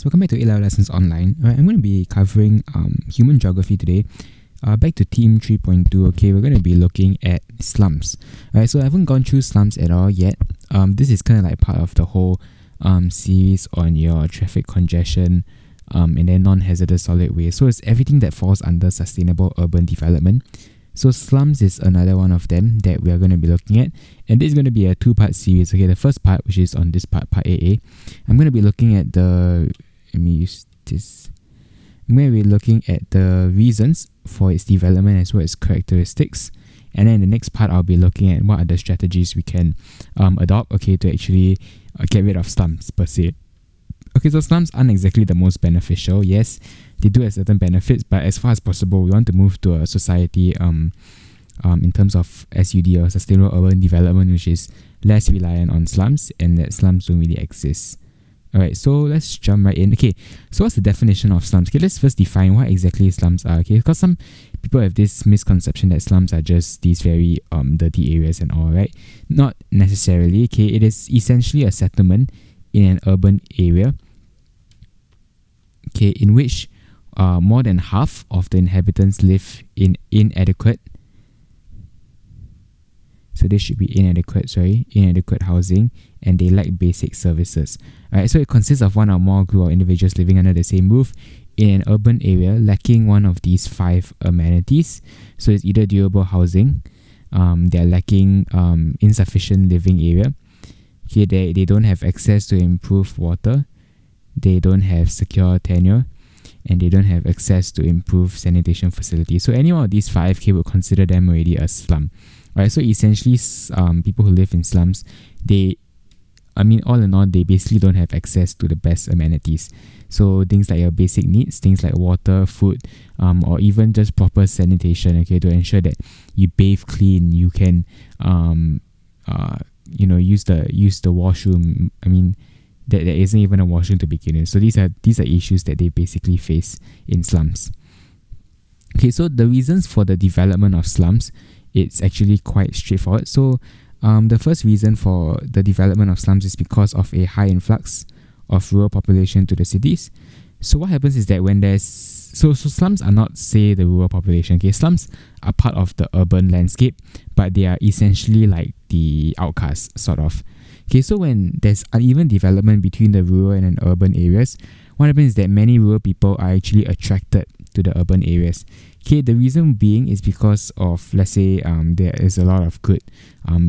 welcome back to A-Level Lessons Online. Alright, I'm going to be covering human geography today. Back to theme 3.2. Okay, we're going to be looking at slums. Alright, so I haven't gone through slums at all yet. This is kind of like part of the whole series on your traffic congestion and then non-hazardous solid waste. So it's everything that falls under sustainable urban development. So slums is another one of them that we are going to be looking at, and this is going to be a two-part series. Okay, the first part, which is on this part AA, I'm going to be looking at I'm going to be looking at the reasons for its development as well as characteristics, and then the next part I'll be looking at what are the strategies we can adopt, okay, to actually get rid of slums per se. Okay, so slums aren't exactly the most beneficial. Yes, they do have certain benefits, but as far as possible, we want to move to a society in terms of SUD or sustainable urban development, which is less reliant on slums and that slums don't really exist. Alright, so let's jump right in. Okay, so what's the definition of slums? Okay, let's first define what exactly slums are. Okay, because some people have this misconception that slums are just these very dirty areas and all, right? Not necessarily. Okay, it is essentially a settlement in an urban area, okay, in which more than half of the inhabitants live in inadequate housing, and they lack basic services. Alright, so it consists of one or more group of individuals living under the same roof in an urban area lacking one of these 5 amenities. So it's either durable housing, they're lacking insufficient living area, okay, they don't have access to improved water, they don't have secure tenure, and they don't have access to improved sanitation facilities. So any one of these 5 will consider them already a slum. Right, so essentially people who live in slums, all in all, they basically don't have access to the best amenities. So things like your basic needs, things like water, food, or even just proper sanitation, okay, to ensure that you bathe clean, you can use the washroom. There isn't even a washroom to begin with. So these are issues that they basically face in slums. Okay, so the reasons for the development of slums, it's actually quite straightforward. So the first reason for the development of slums is because of a high influx of rural population to the cities. So what happens is that when so slums are not, say, the rural population. Okay, slums are part of the urban landscape, but they are essentially like the outcasts, sort of. Okay, so when there's uneven development between the rural and urban areas, what happens is that many rural people are actually attracted to the urban areas. Okay, the reason being is because of, let's say, there is a lot of good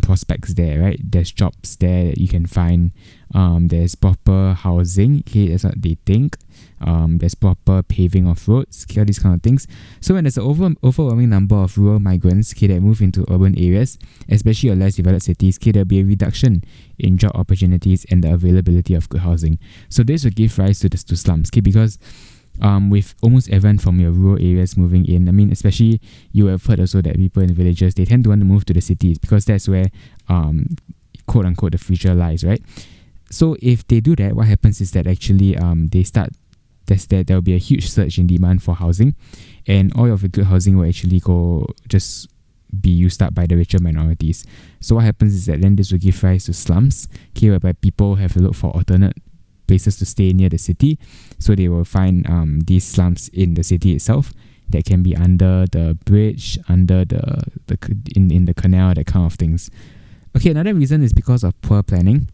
prospects there, right? There's jobs there that you can find. There's proper housing. Okay, that's what they think. There's proper paving of roads. Okay, all these kind of things. So when there's an overwhelming number of rural migrants, okay, that move into urban areas, especially your less developed cities, okay, there'll be a reduction in job opportunities and the availability of good housing. So this will give rise to slums, okay, because with almost everyone from your rural areas moving in, especially you have heard also that people in villages, they tend to want to move to the cities because that's where quote unquote the future lies, right? So if they do that, what happens is that actually there'll be a huge surge in demand for housing, and all of the good housing will actually just be used up by the richer minorities. So what happens is that then this will give rise to slums, okay, whereby people have to look for alternate places to stay near the city. So they will find these slums in the city itself that can be under the bridge, under in the canal, that kind of things. Okay, another reason is because of poor planning.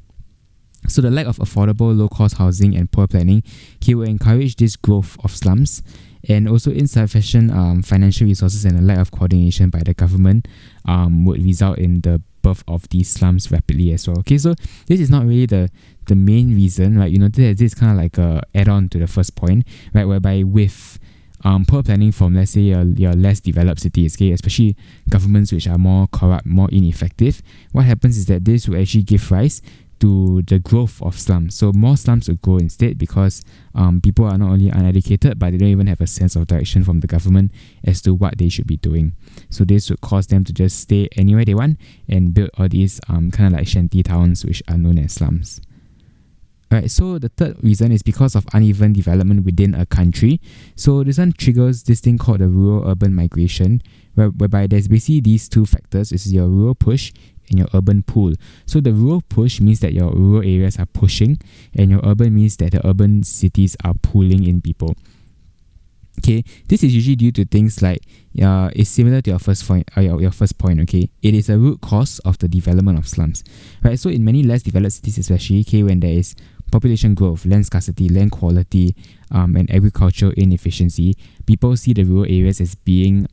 So the lack of affordable, low-cost housing and poor planning will encourage this growth of slums, and also insufficient financial resources and a lack of coordination by the government would result in the birth of these slums rapidly as well. Okay, so this is not really the main reason, right? This is kind of like a add-on to the first point, right? Whereby with poor planning from, let's say, your less developed cities, okay, especially governments which are more corrupt, more ineffective, what happens is that this will actually give rise to the growth of slums. So more slums will grow instead because people are not only uneducated, but they don't even have a sense of direction from the government as to what they should be doing. So this would cause them to just stay anywhere they want and build all these kind of like shanty towns which are known as slums. Alright, so the third reason is because of uneven development within a country. So this one triggers this thing called the rural-urban migration, whereby there's basically these two factors. It's your rural push and your urban pull. So the rural push means that your rural areas are pushing, and your urban means that the urban cities are pulling in people. Okay, this is usually due to things like it's similar to your first point. Okay, it is a root cause of the development of slums, right? So in many less developed cities, especially, okay, when there is population growth, land scarcity, land quality, and agricultural inefficiency, people see the rural areas as being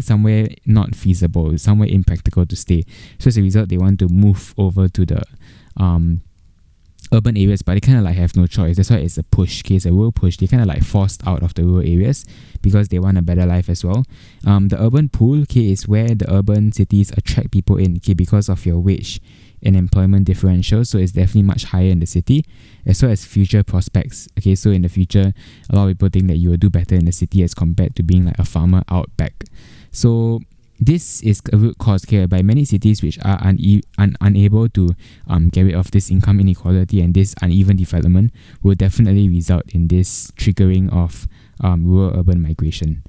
somewhere not feasible, somewhere impractical to stay. So as a result, they want to move over to the urban areas, but they kind of like have no choice. That's why it's a push. Okay, it's a rural push. They kind of like forced out of the rural areas because they want a better life as well. The urban pool, okay, is where the urban cities attract people in, okay, because of your wage and employment differential. So it's definitely much higher in the city, as well as future prospects. Okay, so in the future, a lot of people think that you will do better in the city as compared to being like a farmer out back. So this is a root cause, okay, by many cities which are unable to get rid of this income inequality and this uneven development will definitely result in this triggering of rural-urban migration.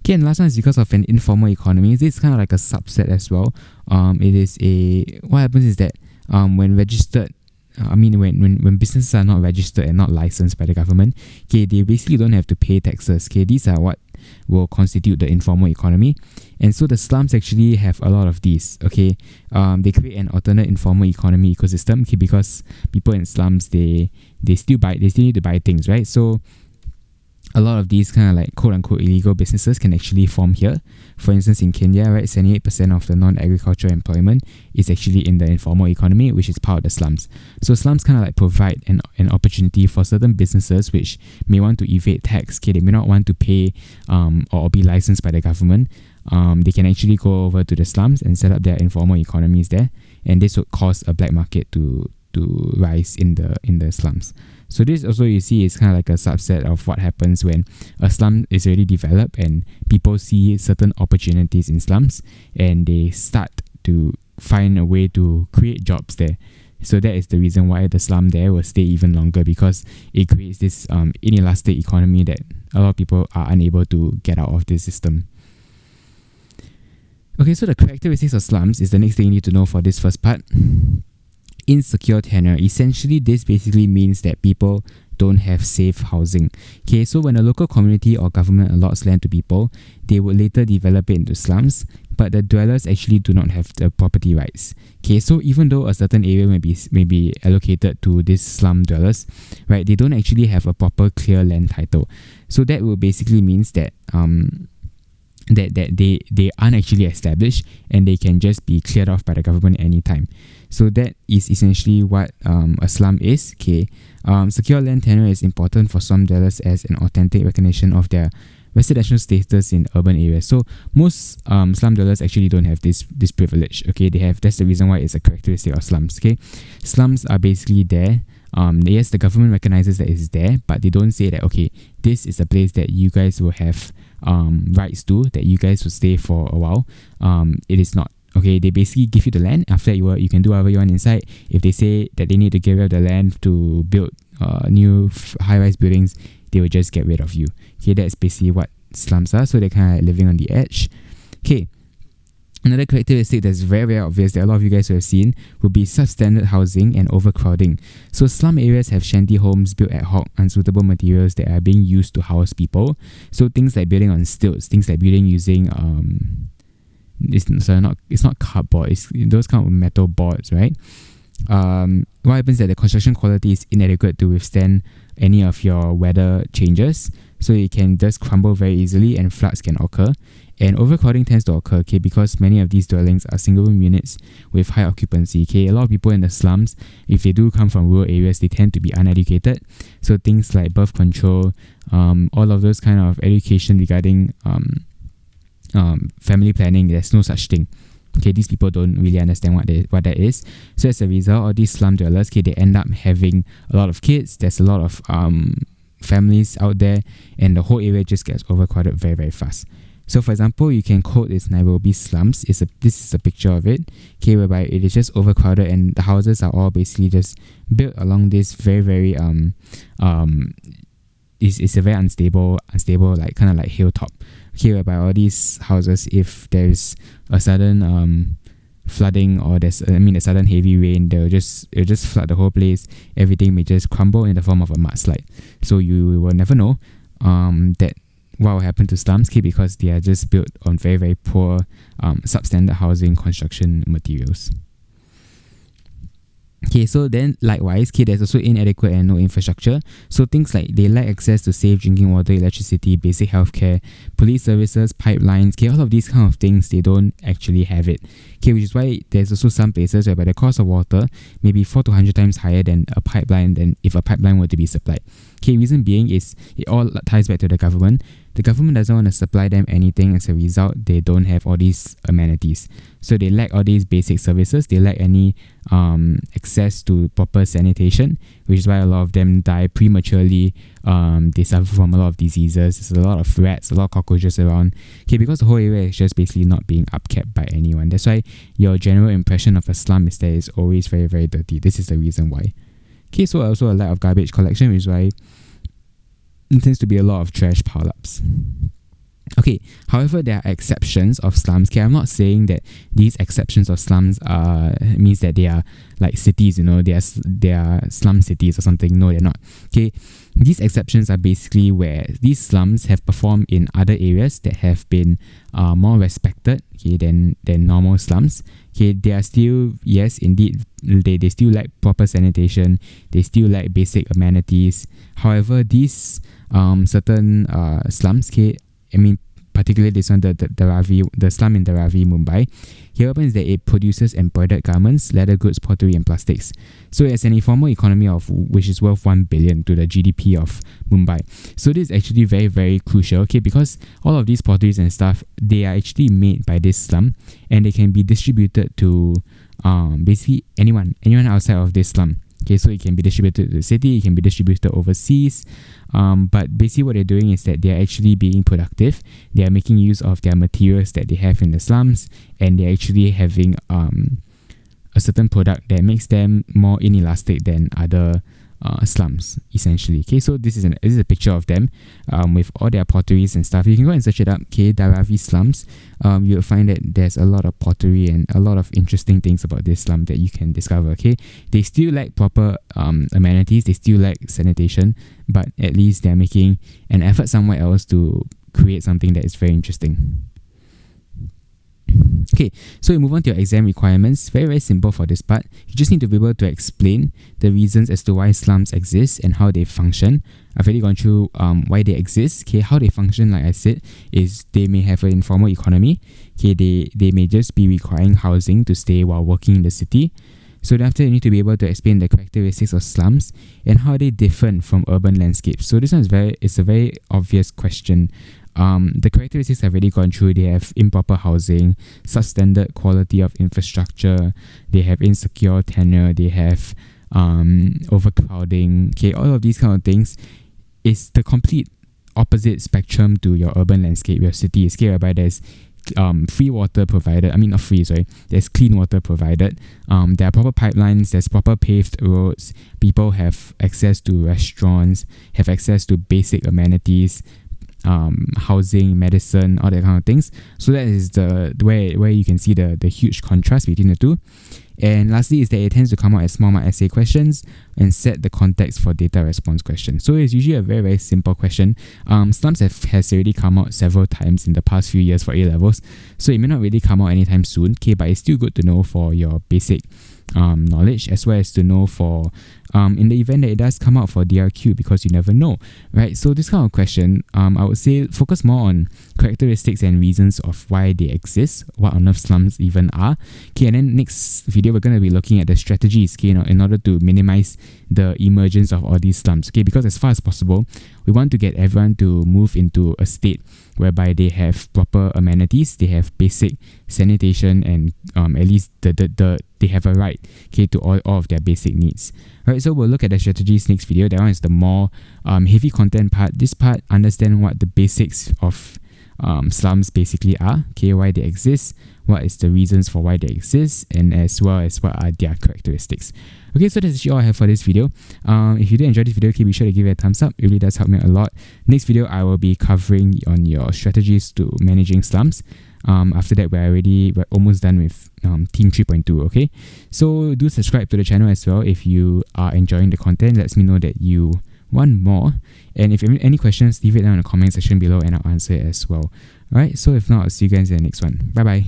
Okay, and last one is because of an informal economy. This is kind of like a subset as well. What happens is that when registered, when businesses are not registered and not licensed by the government, okay, they basically don't have to pay taxes. Okay, these are what will constitute the informal economy, and so the slums actually have a lot of these. Okay, they create an alternate informal economy ecosystem. Okay, because people in slums they still need to buy things, right? So a lot of these kind of like quote-unquote illegal businesses can actually form here. For instance, in Kenya, right, 78% of the non-agricultural employment is actually in the informal economy, which is part of the slums. So slums kind of like provide an opportunity for certain businesses which may want to evade tax. Okay, they may not want to pay or be licensed by the government. They can actually go over to the slums and set up their informal economies there, and this would cause a black market to rise in the slums. So this also, you see, is kind of like a subset of what happens when a slum is already developed and people see certain opportunities in slums and they start to find a way to create jobs there. So that is the reason why the slum there will stay even longer, because it creates this inelastic economy that a lot of people are unable to get out of this system. Okay, so the characteristics of slums is the next thing you need to know for this first part. Insecure tenure. Essentially, this basically means that people don't have safe housing. Okay, so when a local community or government allots land to people, they would later develop it into slums, but the dwellers actually do not have the property rights. Okay, so even though a certain area may be allocated to these slum dwellers, right, they don't actually have a proper clear land title. So that will basically means that that they aren't actually established and they can just be cleared off by the government anytime. So that is essentially what a slum is. Okay, secure land tenure is important for slum dwellers as an authentic recognition of their residential status in urban areas. So most slum dwellers actually don't have this privilege. Okay, that's the reason why it's a characteristic of slums. Okay, slums are basically there. Yes, the government recognizes that it's there, but they don't say that, okay, this is a place that you guys will have rights to, that you guys will stay for a while. It is not. Okay, they basically give you the land. After that, you can do whatever you want inside. If they say that they need to get rid of the land to build new high-rise buildings, they will just get rid of you. Okay, that's basically what slums are. So they're kind of like living on the edge. Okay, another characteristic that's very, very obvious that a lot of you guys have seen would be substandard housing and overcrowding. So slum areas have shanty homes built ad hoc, unsuitable materials that are being used to house people. So things like building on stilts, things like building using it's not cardboard, it's those kind of metal boards, right? What happens is that the construction quality is inadequate to withstand any of your weather changes, so it can just crumble very easily and floods can occur. And overcrowding tends to occur, okay, because many of these dwellings are single room units with high occupancy. Okay, a lot of people in the slums, if they do come from rural areas, they tend to be uneducated. So things like birth control, all of those kind of education regarding family planning, there's no such thing. Okay, these people don't really understand what that is. So as a result, all these slum dwellers, okay, they end up having a lot of kids. There's a lot of families out there, and the whole area just gets overcrowded very, very fast. So for example, you can quote this Nairobi slums. This is a picture of it, okay, whereby it is just overcrowded and the houses are all basically just built along this very, very it's a very unstable like kind of like hilltop. Okay, whereby all these houses, if there's a sudden flooding, or there's a sudden heavy rain, it'll just flood the whole place. Everything may just crumble in the form of a mudslide. So you will never know that what will happen to slums, because they are just built on very, very poor substandard housing construction materials. So then likewise, there's also inadequate and no infrastructure. So things like they lack access to safe drinking water, electricity, basic healthcare, police services, pipelines, all of these kind of things, they don't actually have it. Which is why there's also some places whereby the cost of water may be 4 to 100 times higher than a pipeline, than if a pipeline were to be supplied. Reason being is it all ties back to the government. The government doesn't want to supply them anything. As a result, they don't have all these amenities. So they lack all these basic services. They lack any access to proper sanitation, which is why a lot of them die prematurely. They suffer from a lot of diseases. There's a lot of rats, a lot of cockroaches around. Because the whole area is just basically not being upkept by anyone. That's why your general impression of a slum is that it's always very, very dirty. This is the reason why. So also a lack of garbage collection, which is why there tends to be a lot of trash pile-ups. However, there are exceptions of slums. I'm not saying that these exceptions of slums means that they are like cities, they are slum cities or something. No, they're not. These exceptions are basically where these slums have performed in other areas that have been more respected than normal slums. They are still, yes, indeed, they still lack proper sanitation. They still lack basic amenities. However, these certain slums, particularly this one, the Dharavi, the slum in Dharavi, Mumbai, here happens that it produces embroidered garments, leather goods, pottery, and plastics. So it's an informal economy of which is worth 1 billion to the GDP of Mumbai. So this is actually very, very crucial, because all of these potteries and stuff, they are actually made by this slum, and they can be distributed to basically anyone outside of this slum. So it can be distributed to the city, it can be distributed overseas. But basically what they're doing is that they're actually being productive. They are making use of their materials that they have in the slums, and they're actually having a certain product that makes them more inelastic than other slums, essentially. So this is a picture of them with all their potteries and stuff. You can go and search it up, Dharavi slums. You'll find that there's a lot of pottery and a lot of interesting things about this slum that you can discover. They still lack proper amenities, they still lack sanitation, but at least they're making an effort somewhere else to create something that is very interesting. So we move on to your exam requirements. Very, very simple for this part. You just need to be able to explain the reasons as to why slums exist and how they function. I've already gone through why they exist. How they function, like I said, is they may have an informal economy. They may just be requiring housing to stay while working in the city. So after you need to be able to explain the characteristics of slums and how they differ from urban landscapes. So this one is a very obvious question. The characteristics I've already gone through. They have improper housing, substandard quality of infrastructure, they have insecure tenure, they have overcrowding. All of these kind of things is the complete opposite spectrum to your urban landscape, your city, whereby there's free water provided. Not free, sorry. There's clean water provided. There are proper pipelines, there's proper paved roads. People have access to restaurants, have access to basic amenities, housing, medicine, all that kind of things. So that is the where you can see the huge contrast between the two. And lastly is that it tends to come out as small mark essay questions and set the context for data response questions. So it's usually a very, very simple question. Slums has already come out several times in the past few years for A-levels, so it may not really come out anytime soon, but it's still good to know for your basic knowledge, as well as to know for in the event that it does come out for DRQ, because you never know, right? So this kind of question, I would say focus more on characteristics and reasons of why they exist, what on earth slums even are. And then next video we're going to be looking at the strategies in order to minimize the emergence of all these slums, because as far as possible we want to get everyone to move into a state whereby they have proper amenities, they have basic sanitation, and at least they have a right to all of their basic needs. Right, so we'll look at the strategies next video. That one is the more heavy content part. This part, understand what the basics of slums basically are, why they exist, what is the reasons for why they exist, and as well as what are their characteristics. So that's actually all I have for this video. If you did enjoy this video, be sure to give it a thumbs up. It really does help me a lot. Next video, I will be covering on your strategies to managing slums. After that, we're almost done with Team 3.2. Okay, so do subscribe to the channel as well if you are enjoying the content. Let me know that you want more, and if you have any questions, leave it down in the comment section below and I'll answer it as well. Alright, so if not, I'll see you guys in the next one. Bye bye.